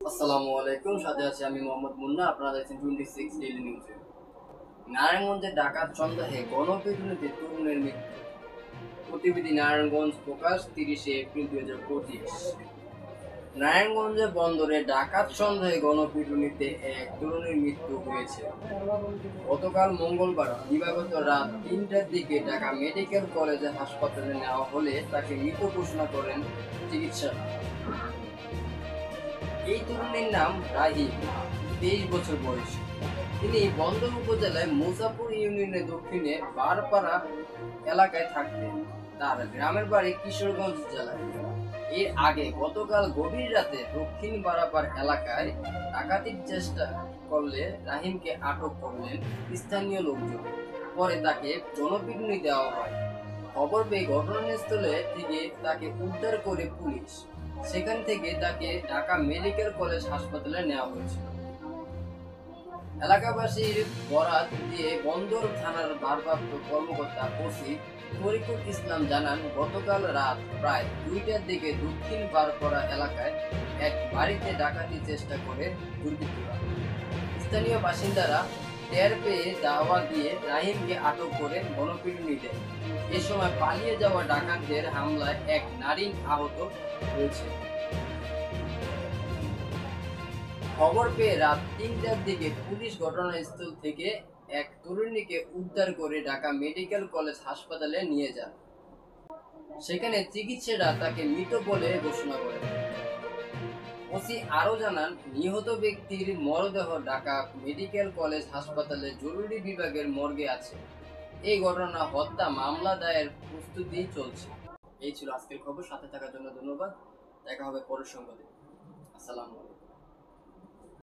আসসালামু আলাইকুম, সাথে আছি আমি মোহাম্মদ মুন্না। আপনারা দেখছেন 26 ডেইলি নিউজ। নারায়ণগঞ্জে ডাকাত সন্দেহে গণপিটুনিতে তরুণের মৃত্যু। প্রতিবেদী নারায়ণগঞ্জ প্রকাশ 30 এপ্রিল 2025। নারায়ণগঞ্জে বন্দরে ডাকাত সন্দেহে গণপিটুনিতে এক তরুণের মৃত্যু হয়েছে। গতকাল মঙ্গলবার দিবাগত রাত 3টার দিকে ঢাকা মেডিকেল কলেজ হাসপাতালে নেওয়া হলে তাকে মৃত ঘোষণা করেন চিকিৎসকরা। এই তরুণীর নাম রাহিম, 23 বছর বয়স। তিনি বন্দর উপজেলায় মুসাপুর ইউনিয়নের দক্ষিণে বারপাড়া এলাকায় থাকতেন। তার গ্রামের বাড়ি কিশোরগঞ্জ জেলায়। এর আগে গতকাল গভীর রাতে দক্ষিণ বারাপাড় এলাকায় ডাকাতির চেষ্টা করলে রাহিমকে আটক করলেন স্থানীয় লোকজন। পরে তাকে জনপিটুনি দেওয়া হয়। খবর পেয়ে ঘটনাস্থলে থেকে তাকে উদ্ধার করে পুলিশ। সেখান থেকে তাকে ঢাকা মেডিকেল কলেজ হাসপাতালে নেওয়া হয়েছিল। এলাকাবাসীর বরাত দিয়ে বন্দর থানার ভারপ্রাপ্ত কর্মকর্তা ওসি তরিকুল ইসলাম জানান, গতকাল রাত প্রায় 2টার দিকে দক্ষিণ বারপাড়া এলাকায় এক বাড়িতে ডাকাতির চেষ্টা করে দুর্বৃত্তরা। স্থানীয় বাসিন্দারা টের পেয়ে দাওয়া দিয়ে রাহিমকে আটক করে গণপিটুনি দেয়। এ সময় পালিয়ে যাওয়া ডাকাতদের হামলায় এক নারী আহত হয়েছে। খবর পেয়ে রাত 3টার দিকে পুলিশ ঘটনাস্থল থেকে এক তরুণীকে উদ্ধার করে ঢাকা মেডিকেল কলেজ হাসপাতালে নিয়ে যান। সেখানে চিকিৎসকরা তাকে মৃত বলে ঘোষণা করেন। ওসি আরো জানান, নিহত ব্যক্তির মরদেহ ঢাকা মেডিকেল কলেজ হাসপাতালে জরুরি বিভাগের মর্গে আছে। এই ঘটনা হত্যা মামলা দায়ের প্রস্তুতি চলছে। এই ছিল আজকের খবর। সাথে থাকার জন্য ধন্যবাদ। দেখা হবে পরের সংবাদে। আসসালামু আলাইকুম।